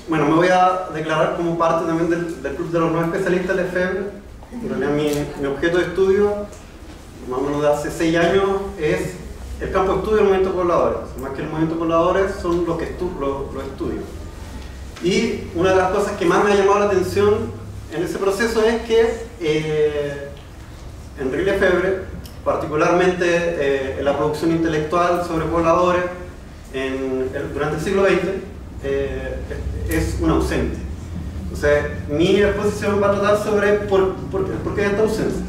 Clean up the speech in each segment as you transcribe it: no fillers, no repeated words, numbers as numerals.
Bueno, me voy a declarar como parte también del Club de los No Especialistas de Lefebvre. En realidad mi objeto de estudio, más o menos de hace 6 años, es el campo de estudio del movimiento pobladores. Más que el movimiento pobladores son los estudios. Y una de las cosas que más me ha llamado la atención en ese proceso es que Henri Lefebvre, particularmente en la producción intelectual sobre pobladores durante el siglo XX, es un ausente. Entonces, mi exposición va a tratar sobre por qué esta ausencia.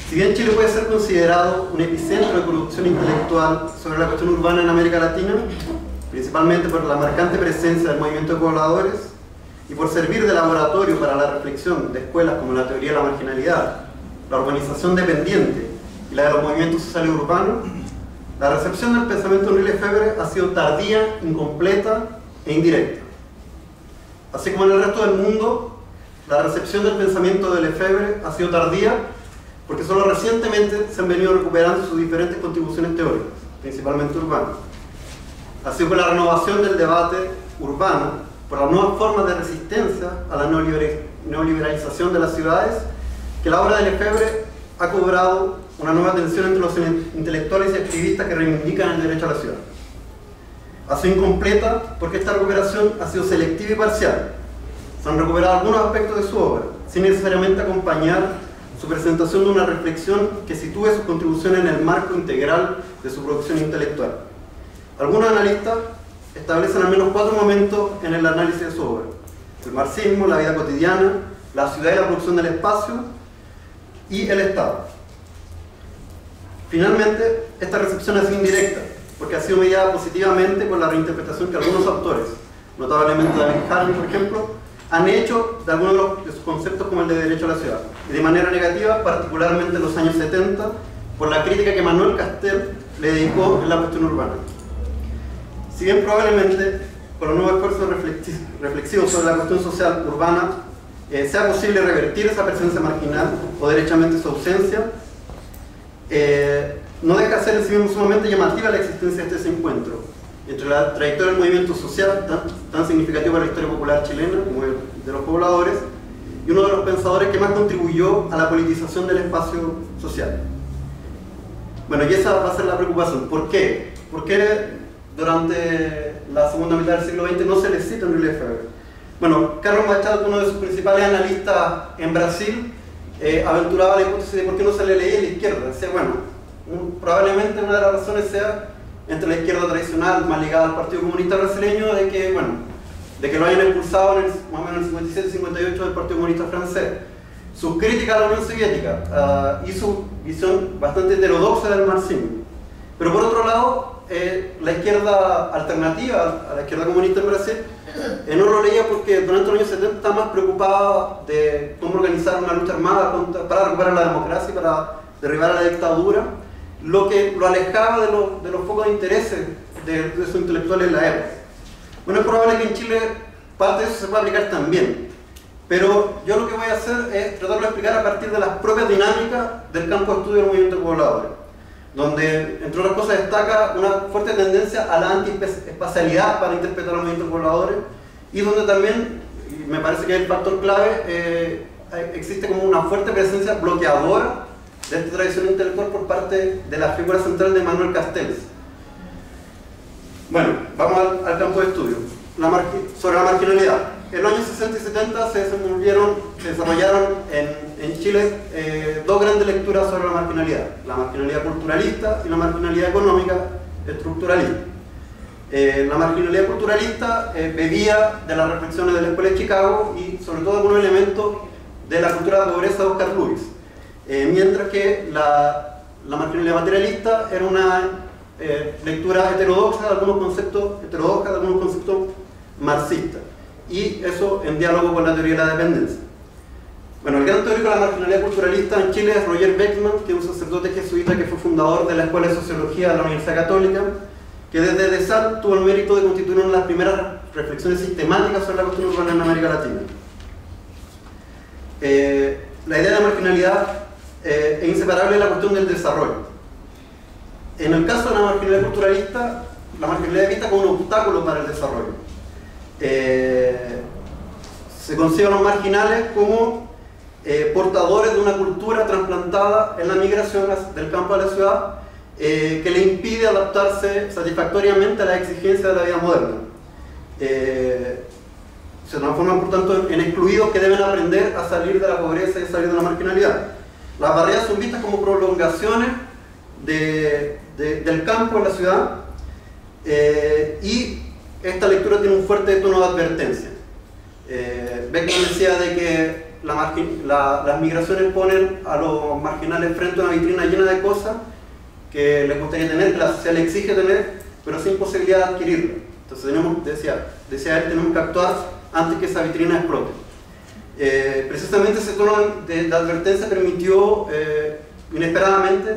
Si bien Chile puede ser considerado un epicentro de producción intelectual sobre la cuestión urbana en América Latina, principalmente por la marcante presencia del movimiento de pobladores y por servir de laboratorio para la reflexión de escuelas como la teoría de la marginalidad, la urbanización dependiente y la de los movimientos sociales urbanos, la recepción del pensamiento de Henri Lefebvre ha sido tardía, incompleta e indirecta. Así como en el resto del mundo, la recepción del pensamiento de Lefebvre ha sido tardía porque solo recientemente se han venido recuperando sus diferentes contribuciones teóricas, principalmente urbanas. Así como la renovación del debate urbano por las nuevas formas de resistencia a la neoliberalización de las ciudades, que la obra de Lefebvre ha cobrado una nueva atención entre los intelectuales y activistas que reivindican el derecho a la ciudad. Ha sido incompleta porque esta recuperación ha sido selectiva y parcial. Se han recuperado algunos aspectos de su obra, sin necesariamente acompañar su presentación de una reflexión que sitúe sus contribuciones en el marco integral de su producción intelectual. Algunos analistas establecen al menos 4 momentos en el análisis de su obra: el marxismo, la vida cotidiana, la ciudad y la producción del espacio, y el Estado. Finalmente, esta recepción ha sido indirecta, porque ha sido mediada positivamente por la reinterpretación que algunos autores, notablemente David Harvey, por ejemplo, han hecho de algunos de sus conceptos como el de derecho a la ciudad, y de manera negativa, particularmente en los años 70, por la crítica que Manuel Castel le dedicó en la cuestión urbana. Si bien probablemente, con los nuevos esfuerzos reflexivos sobre la cuestión social urbana, sea posible revertir esa presencia marginal o derechamente su ausencia, no deja de ser en sí mismo sumamente llamativa la existencia de este encuentro entre la trayectoria del movimiento social, tan significativo para la historia popular chilena como el de los pobladores, y uno de los pensadores que más contribuyó a la politización del espacio social. Bueno, y esa va a ser la preocupación. ¿Por qué? ¿Por qué durante la segunda mitad del siglo XX no se le cita a Henri Lefebvre? Bueno, Carlos Machado, uno de sus principales analistas en Brasil, aventuraba la hipótesis de por qué no se le leía a la izquierda. Decía, bueno, probablemente una de las razones sea entre la izquierda tradicional, más ligada al Partido Comunista Brasileño, de que lo hayan expulsado más o menos en el 57-58 del Partido Comunista Francés. Sus críticas a la Unión Soviética y su visión bastante heterodoxa del marxismo. Pero por otro lado, la izquierda alternativa a la izquierda comunista en Brasil no lo leía porque durante los años 70 estaba más preocupada de cómo organizar una lucha armada para recuperar la democracia y para derribar a la dictadura, lo que lo alejaba de los focos de interés de sus intelectuales en la época. Bueno, es probable que en Chile parte de eso se pueda aplicar también, pero yo lo que voy a hacer es tratarlo de explicar a partir de las propias dinámicas del campo de estudio del movimiento poblador, donde, entre otras cosas, destaca una fuerte tendencia a la antiespacialidad para interpretar los movimientos pobladores, y donde también, y me parece que es el factor clave, existe como una fuerte presencia bloqueadora de esta tradición intelectual por parte de la figura central de Manuel Castells. Bueno, vamos al campo de estudio. Sobre la marginalidad. En los años 60 y 70 se desarrollaron en Chile 2 grandes lecturas sobre la marginalidad culturalista y la marginalidad económica estructuralista. La marginalidad culturalista bebía de las reflexiones de la Escuela de Chicago y sobre todo algunos elementos de la cultura de la pobreza de Oscar Lewis, mientras que la marginalidad materialista era una lectura heterodoxa de algunos conceptos marxistas, y eso en diálogo con la teoría de la dependencia. Bueno, el gran teórico de la marginalidad culturalista en Chile es Roger Beckman, que es un sacerdote jesuita que fue fundador de la Escuela de Sociología de la Universidad Católica, que desde De Sal tuvo el mérito de constituir una de las primeras reflexiones sistemáticas sobre la cuestión urbana en América Latina. La idea de la marginalidad es inseparable de la cuestión del desarrollo. En el caso de la marginalidad culturalista, la marginalidad es vista como un obstáculo para el desarrollo. se concibe a los marginales como portadores de una cultura trasplantada en la migración del campo a la ciudad, que le impide adaptarse satisfactoriamente a las exigencias de la vida moderna. Se transforman, por tanto, en excluidos que deben aprender a salir de la pobreza y a salir de la marginalidad. Las barreras son vistas como prolongaciones del campo en la ciudad, y esta lectura tiene un fuerte tono de advertencia. Beckman decía de que las migraciones ponen a los marginales frente a una vitrina llena de cosas que les gustaría tener, que la sociedad les exige tener, pero sin posibilidad de adquirirlo. Entonces decía él, tenemos que actuar antes que esa vitrina explote. Precisamente ese tono de advertencia permitió inesperadamente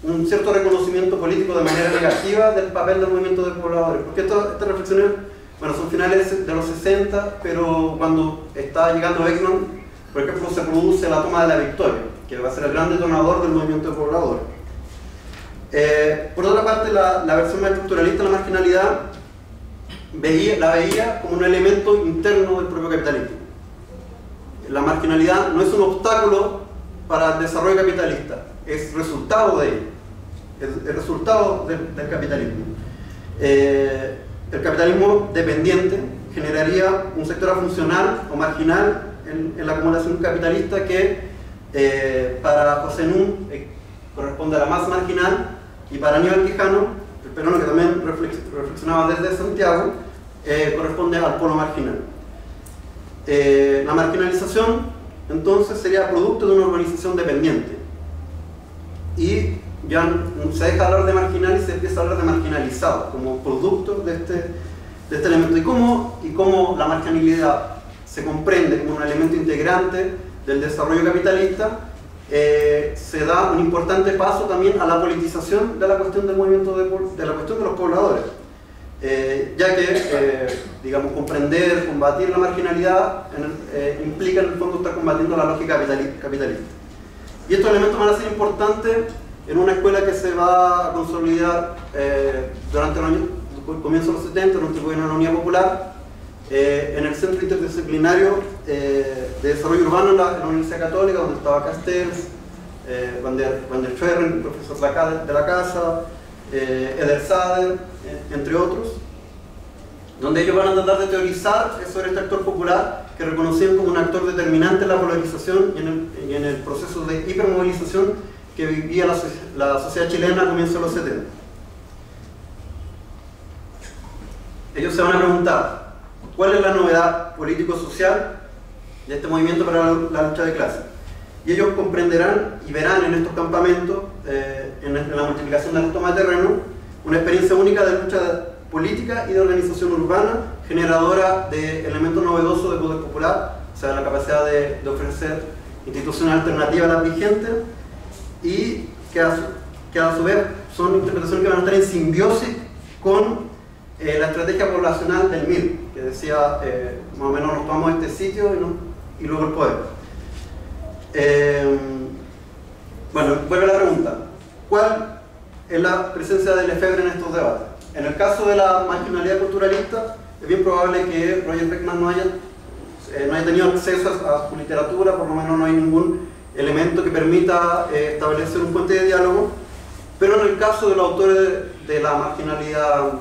un cierto reconocimiento político de manera negativa del papel del movimiento de pobladores, porque estas reflexiones, bueno, son finales de los 60, pero cuando está llegando Beckman, por ejemplo, se produce la toma de la Victoria, que va a ser el gran detonador del movimiento de pobladores. Por otra parte, la versión más estructuralista de la marginalidad la veía como un elemento interno del propio capitalismo. La marginalidad no es un obstáculo para el desarrollo capitalista, es resultado de ello, es resultado del capitalismo. El capitalismo dependiente generaría un sector afuncional o marginal en la acumulación capitalista que para José Nun corresponde a la masa marginal, y para Aníbal Quijano, el peruano que también reflexionaba desde Santiago, corresponde al polo marginal. La marginalización entonces sería producto de una urbanización dependiente, y ya se deja de hablar de marginal y se empieza a hablar de marginalizado como producto de este elemento. Y cómo la marginalidad se comprende como un elemento integrante del desarrollo capitalista, se da un importante paso también a la politización de la cuestión del movimiento de la cuestión de los pobladores, ya que digamos, comprender, combatir la marginalidad implica en el fondo estar combatiendo la lógica capitalista. Y estos elementos van a ser importantes en una escuela que se va a consolidar durante el comienzo de los 70, durante el gobierno de la Unidad Popular, en el Centro Interdisciplinario de Desarrollo Urbano en la Universidad Católica, donde estaba Castells, Van der Schwerren, profesor de la casa, Eder Sader, entre otros, donde ellos van a tratar de teorizar sobre este actor popular que reconocían como un actor determinante en la polarización y en el proceso de hipermovilización que vivía la sociedad chilena a comienzos de los 70. Ellos se van a preguntar, ¿cuál es la novedad político-social de este movimiento para la lucha de clases? Y ellos comprenderán y verán en estos campamentos, en la multiplicación de las tomas de terreno, una experiencia única de lucha política y de organización urbana, generadora de elementos novedosos de poder popular, o sea, la capacidad de ofrecer instituciones alternativas a las vigentes, y que a su vez son interpretaciones que van a estar en simbiosis con la estrategia poblacional del MIR, que decía, más o menos nos tomamos este sitio y luego el poder. Bueno, vuelve la pregunta, ¿cuál es la presencia de Lefebvre en estos debates? En el caso de la marginalidad culturalista, es bien probable que Roger Beckman no haya tenido acceso a su literatura, por lo menos no hay ningún elemento que permita establecer un puente de diálogo, pero en el caso de los autores de la marginalidad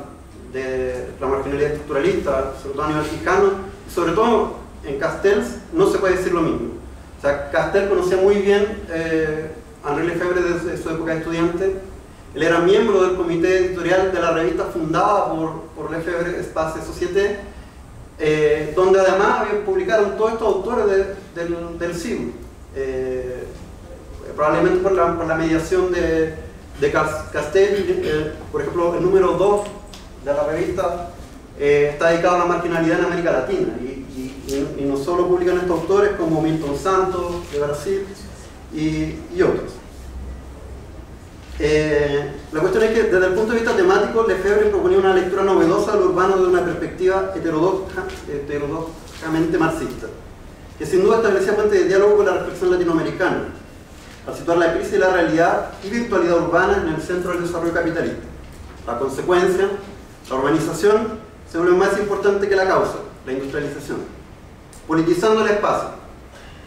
estructuralista, sobre todo Aníbal Quijano, y sobre todo en Castells, no se puede decir lo mismo. O sea, Castells conocía muy bien a Henri Lefebvre desde su época de estudiante. Él era miembro del comité editorial de la revista fundada por Lefebvre, Espace Société, donde además publicaron todos estos autores del siglo. Probablemente por la mediación de Castells, por ejemplo, el número 2 de la revista está dedicado a la marginalidad en América Latina, y no solo publican estos autores como Milton Santos de Brasil y otros. La cuestión es que desde el punto de vista temático, Lefebvre proponía una lectura novedosa de lo urbano desde una perspectiva heterodóxicamente marxista, que sin duda establecía puentes de diálogo con la reflexión latinoamericana, al situar la crisis de la realidad y virtualidad urbana en el centro del desarrollo capitalista. La consecuencia, la urbanización, se vuelve más importante que la causa, la industrialización, politizando el espacio.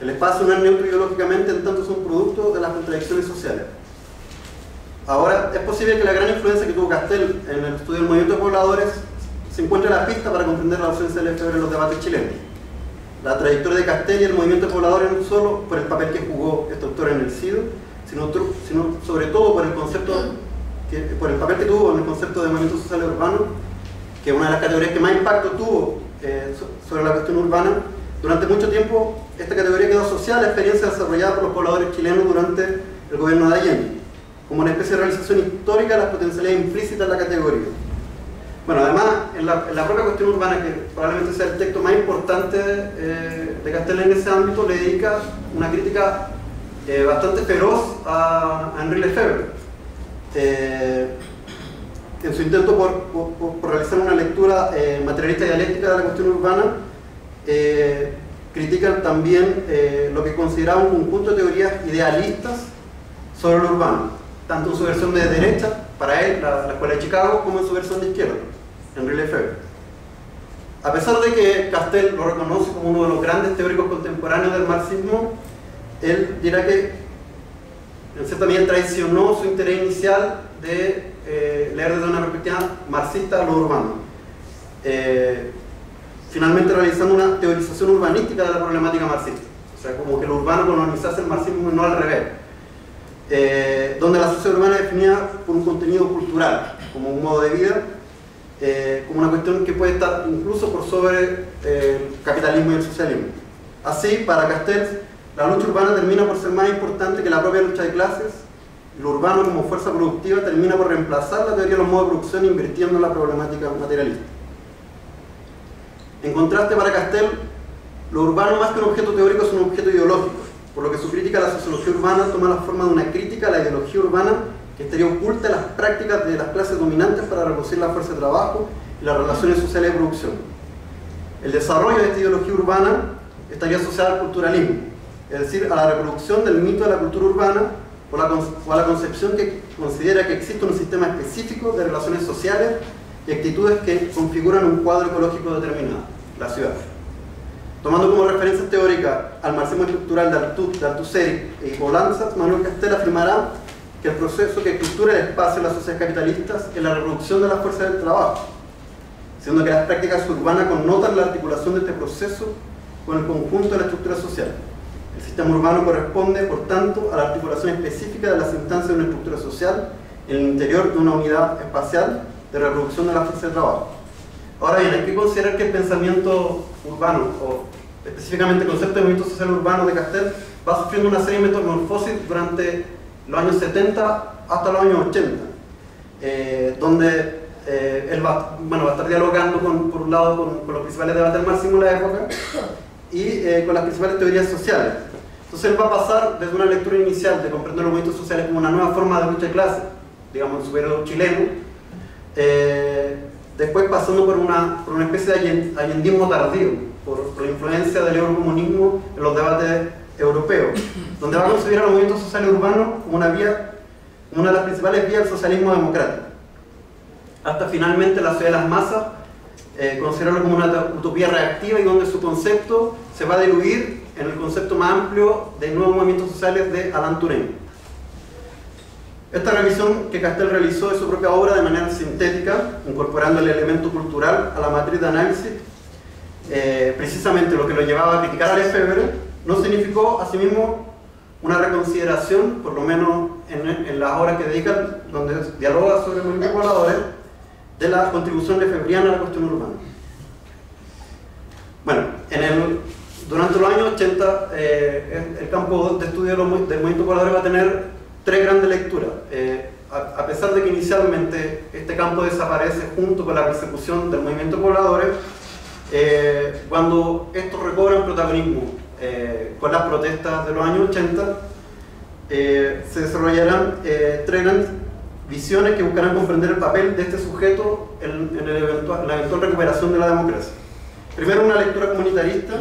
El espacio no es neutro ideológicamente, en tanto es un producto de las contradicciones sociales. Ahora, es posible que la gran influencia que tuvo Castel en el estudio del movimiento de pobladores se encuentre en la pista para comprender la ausencia del Lefebvre en los debates chilenos. La trayectoria de Castel y el movimiento de pobladores no solo por el papel que jugó este autor en el CIDO, sino sobre todo por el concepto por el papel que tuvo en el concepto de movimiento social urbano, que es una de las categorías que más impacto tuvo sobre la cuestión urbana. Durante mucho tiempo esta categoría quedó asociada a la experiencia desarrollada por los pobladores chilenos durante el gobierno de Allende, como una especie de realización histórica de las potencialidades implícitas de la categoría. Bueno, además, en la propia cuestión urbana, que probablemente sea el texto más importante de Castel en ese ámbito, le dedica una crítica bastante feroz a Henri Lefebvre. En su intento por realizar una lectura materialista y dialéctica de la cuestión urbana, critican también lo que consideraba un conjunto de teorías idealistas sobre lo urbano, tanto en su versión de derecha, para él, la Escuela de Chicago, como en su versión de izquierda, Henri Lefebvre. A pesar de que Castel lo reconoce como uno de los grandes teóricos contemporáneos del marxismo, él dirá que en cierta medida traicionó su interés inicial de leer desde una perspectiva marxista lo urbano, finalmente realizando una teorización urbanística de la problemática marxista, o sea, como que lo urbano colonizase el marxismo y no al revés, donde la sociedad urbana es definida por un contenido cultural, como un modo de vida, como una cuestión que puede estar incluso por sobre el capitalismo y el socialismo. Así, para Castel, la lucha urbana termina por ser más importante que la propia lucha de clases. Lo urbano como fuerza productiva termina por reemplazar la teoría de los modos de producción invirtiendo en la problemática materialista. En contraste, para Castel, lo urbano más que un objeto teórico es un objeto ideológico, por lo que su crítica a la sociología urbana toma la forma de una crítica a la ideología urbana que estaría oculta en las prácticas de las clases dominantes para reducir la fuerza de trabajo y las relaciones sociales de producción. El desarrollo de esta ideología urbana estaría asociado al culturalismo, es decir, a la reproducción del mito de la cultura urbana o a la concepción que considera que existe un sistema específico de relaciones sociales y actitudes que configuran un cuadro ecológico determinado, la ciudad. Tomando como referencia teórica al marxismo estructural de Althusser y Polanyi, Manuel Castel afirmará que el proceso que estructura el espacio de las sociedades capitalistas es la reproducción de la fuerza del trabajo, siendo que las prácticas urbanas connotan la articulación de este proceso con el conjunto de la estructura social. El sistema urbano corresponde, por tanto, a la articulación específica de las instancias de una estructura social en el interior de una unidad espacial de reproducción de la fuerza de trabajo. Ahora bien, hay que considerar que el pensamiento urbano, o específicamente el concepto de movimiento social urbano de Castel, va sufriendo una serie de metamorfosis durante los años 70 hasta los años 80, donde él va a estar dialogando por un lado con los principales debates del marxismo de la época y con las principales teorías sociales. Entonces él va a pasar desde una lectura inicial de comprender los movimientos sociales como una nueva forma de lucha de clase, digamos en su periodo chileno, después pasando por una especie de allendismo tardío, por la influencia del eurocomunismo en los debates europeos, donde va a considerar los movimientos sociales urbanos como una de las principales vías del socialismo democrático, hasta finalmente la sociedad de las masas considerarlo como una utopía reactiva y donde su concepto se va a diluir en el concepto más amplio de nuevos movimientos sociales de Alain Touraine. Esta revisión que Castel realizó de su propia obra de manera sintética, incorporando el elemento cultural a la matriz de análisis, precisamente lo que lo llevaba a criticar a Lefebvre, no significó asimismo una reconsideración, por lo menos en las obras que dedican, donde dialoga sobre el movimiento pobladores, de la contribución lefebvriana a la cuestión urbana. Bueno, durante los años 80, el campo de estudio del movimiento poblador va a tener tres grandes lecturas. A pesar de que inicialmente este campo desaparece junto con la persecución del movimiento pobladores, cuando estos recobran protagonismo con las protestas de los años 80, se desarrollarán tres grandes visiones que buscarán comprender el papel de este sujeto en la eventual recuperación de la democracia. Primero, una lectura comunitarista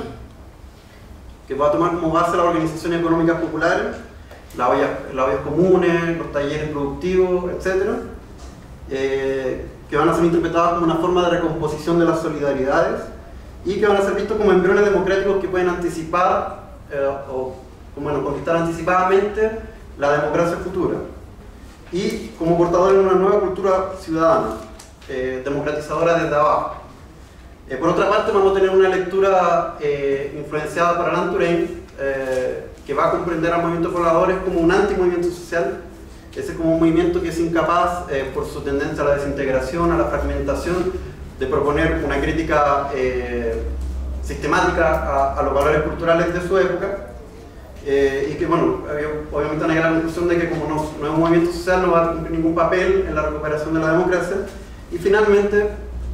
que va a tomar como base las organizaciones económicas populares, las ollas comunes, los talleres productivos, etc., que van a ser interpretadas como una forma de recomposición de las solidaridades y que van a ser vistos como embriones democráticos que pueden anticipar conquistar anticipadamente la democracia futura y como portadores de una nueva cultura ciudadana, democratizadora desde abajo. Por otra parte, vamos a tener una lectura influenciada por Alan Turing, que va a comprender al movimiento pobladores como un antimovimiento social, ese como un movimiento que es incapaz, por su tendencia a la desintegración, a la fragmentación, de proponer una crítica sistemática a los valores culturales de su época, y que, bueno, obviamente van a llegar a la conclusión de que como no es un movimiento social, no va a cumplir ningún papel en la recuperación de la democracia. Y finalmente,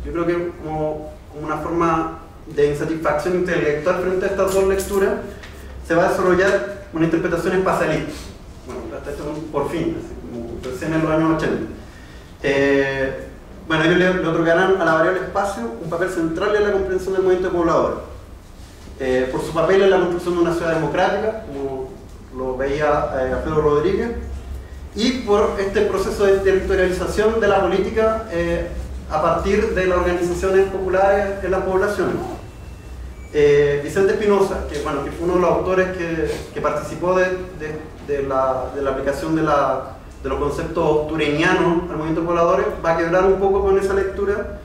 yo creo que como una forma de insatisfacción intelectual frente a estas dos lecturas, se va a desarrollar una interpretación espacialista. Bueno, hasta esto por fin, así como recién en los años 80. Bueno, ellos le otorgarán a la variable espacio un papel central en la comprensión del movimiento poblador. Por su papel en la construcción de una ciudad democrática, como lo veía Alfredo Rodríguez, y por este proceso de territorialización de la política a partir de las organizaciones populares en las poblaciones. Vicente Espinosa, que fue uno de los autores que participó de la aplicación de los conceptos turenianos al movimiento pobladores, va a quebrar un poco con esa lectura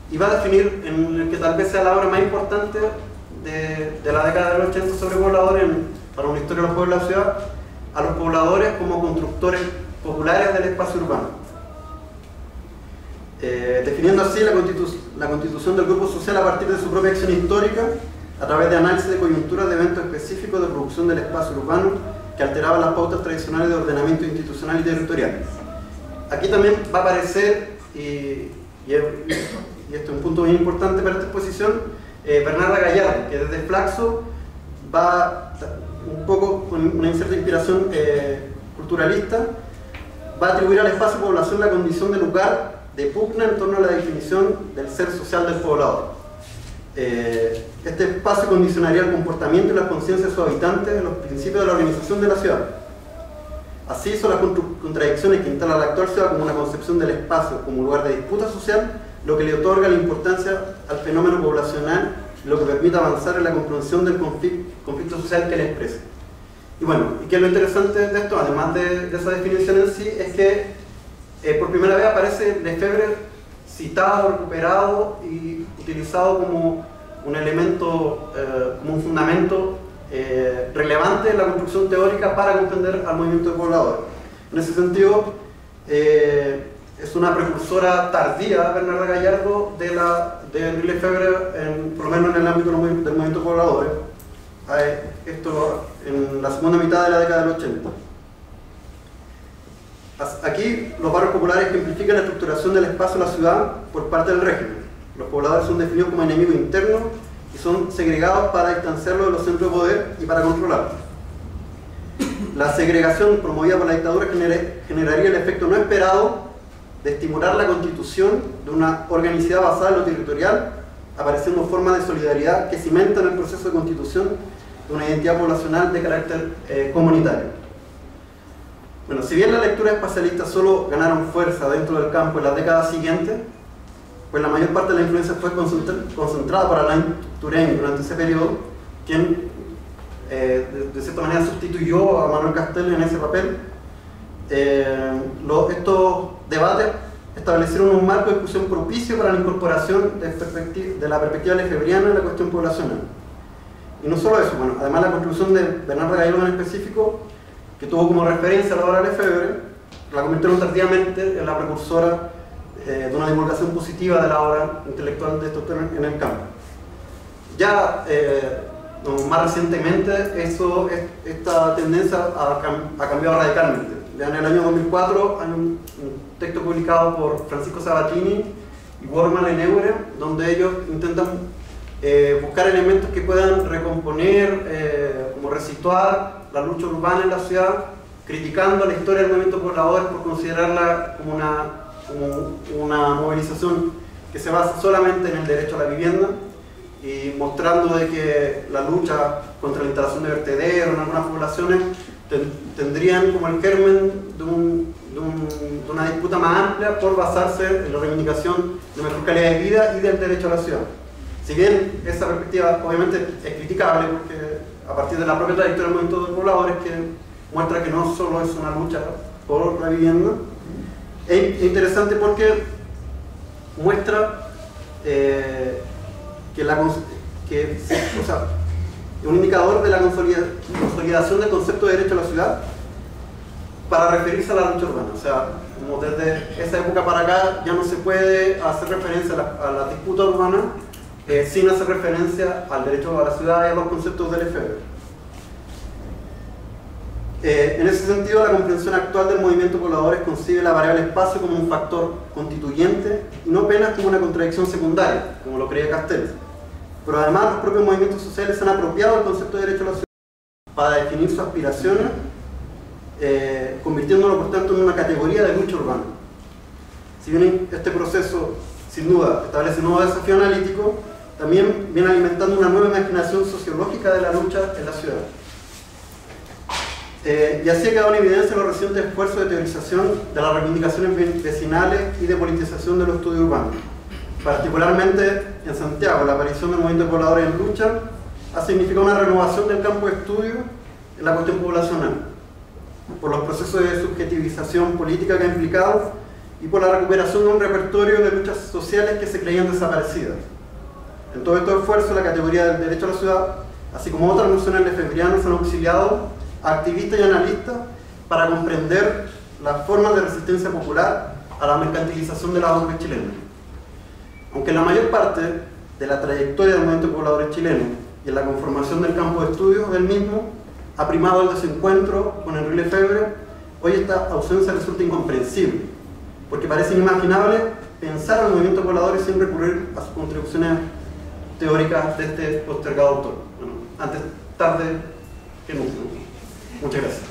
y va a definir en el que tal vez sea la obra más importante de la década de los 80 sobre pobladores, para una historia de los pueblos de la ciudad, a los pobladores como constructores populares del espacio urbano. Definiendo así la constitución del grupo social a partir de su propia acción histórica, a través de análisis de coyunturas de eventos específicos de producción del espacio urbano que alteraban las pautas tradicionales de ordenamiento institucional y territorial. Aquí también va a aparecer, y esto es un punto muy importante para esta exposición, Bernarda Gallardo, que desde Flaxo va un poco con una cierta inspiración culturalista, va a atribuir al espacio población la condición de lugar de pugna en torno a la definición del ser social del poblador. Este espacio condicionaría el comportamiento y las conciencias de sus habitantes en los principios de la organización de la ciudad. Así son las contradicciones que instala la actual ciudad como una concepción del espacio como lugar de disputa social, lo que le otorga la importancia al fenómeno poblacional, lo que permite avanzar en la comprensión del conflicto social que le expresa. Y bueno, ¿y qué es lo interesante de esto? Además de esa definición en sí, es que por primera vez aparece Lefebvre citado, recuperado y utilizado como un elemento, como un fundamento relevante en la construcción teórica para comprender al movimiento de pobladores. En ese sentido, es una precursora tardía, Bernarda Gallardo, de Lefebvre, por lo menos en el ámbito del movimiento de pobladores. Esto en la segunda mitad de la década del 80. Aquí, los barrios populares ejemplifican la estructuración del espacio de la ciudad por parte del régimen. Los pobladores son definidos como enemigos internos y son segregados para distanciarlos de los centros de poder y para controlarlos. La segregación promovida por la dictadura generaría el efecto no esperado de estimular la constitución de una organicidad basada en lo territorial, apareciendo formas de solidaridad que cimentan el proceso de constitución de una identidad poblacional de carácter comunitario. Bueno, si bien las lecturas espacialistas solo ganaron fuerza dentro del campo en las décadas siguientes, pues la mayor parte de la influencia fue concentrada por Alain Touraine durante ese periodo, quien de cierta manera sustituyó a Manuel Castells en ese papel. Estos debates establecieron un marco de discusión propicio para la incorporación de la perspectiva lefebriana en la cuestión poblacional. Y no solo eso, bueno, además la construcción de Bernarda Gallardo en específico, que tuvo como referencia la obra de Lefebvre, la convirtieron tardíamente en la precursora de una divulgación positiva de la obra intelectual de estos temas en el campo. Ya más recientemente esta tendencia ha cambiado radicalmente. Ya en el año 2004 hay un texto publicado por Francisco Sabatini y Worman en Eure, donde ellos intentan buscar elementos que puedan recomponer, como resituar la lucha urbana en la ciudad, criticando la historia del movimiento poblador por considerarla como una movilización que se basa solamente en el derecho a la vivienda, y mostrando de que la lucha contra la instalación de vertederos en algunas poblaciones tendrían como el germen de una disputa más amplia por basarse en la reivindicación de mejor calidad de vida y del derecho a la ciudad. Si bien esa perspectiva obviamente es criticable, porque a partir de la propia trayectoria del movimiento de pobladores, que muestra que no solo es una lucha por la vivienda, es interesante porque muestra un indicador de la consolidación del concepto de derecho a la ciudad para referirse a la lucha urbana. O sea, como desde esa época para acá ya no se puede hacer referencia a la disputa urbana sin hacer referencia al derecho a la ciudad y a los conceptos del Lefebvre. En ese sentido, la comprensión actual del movimiento pobladores concibe la variable espacio como un factor constituyente y no apenas como una contradicción secundaria, como lo creía Castells. Pero además, los propios movimientos sociales se han apropiado del concepto de derecho a la ciudad para definir sus aspiraciones, convirtiéndolo por tanto en una categoría de lucha urbana. Si bien este proceso, sin duda, establece un nuevo desafío analítico, también viene alimentando una nueva imaginación sociológica de la lucha en la ciudad. Y así ha quedado en evidencia los recientes esfuerzos de teorización de las reivindicaciones vecinales y de politización de los estudios urbanos. Particularmente en Santiago, la aparición del movimiento de pobladores en lucha ha significado una renovación del campo de estudio en la cuestión poblacional, por los procesos de subjetivización política que ha implicado y por la recuperación de un repertorio de luchas sociales que se creían desaparecidas. En todo estos esfuerzos, la categoría del derecho a la ciudad, así como otras nociones lefebvrianas, han auxiliado a activistas y analistas para comprender las formas de resistencia popular a la mercantilización de la urbe chilena. Aunque la mayor parte de la trayectoria del movimiento de pobladores chileno y en la conformación del campo de estudios del mismo ha primado el desencuentro con Henri Lefebvre, hoy esta ausencia resulta incomprensible, porque parece inimaginable pensar al movimiento de pobladores sin recurrir a sus contribuciones teóricas de este postergado autor. Bueno, antes tarde que nunca. Muchas gracias.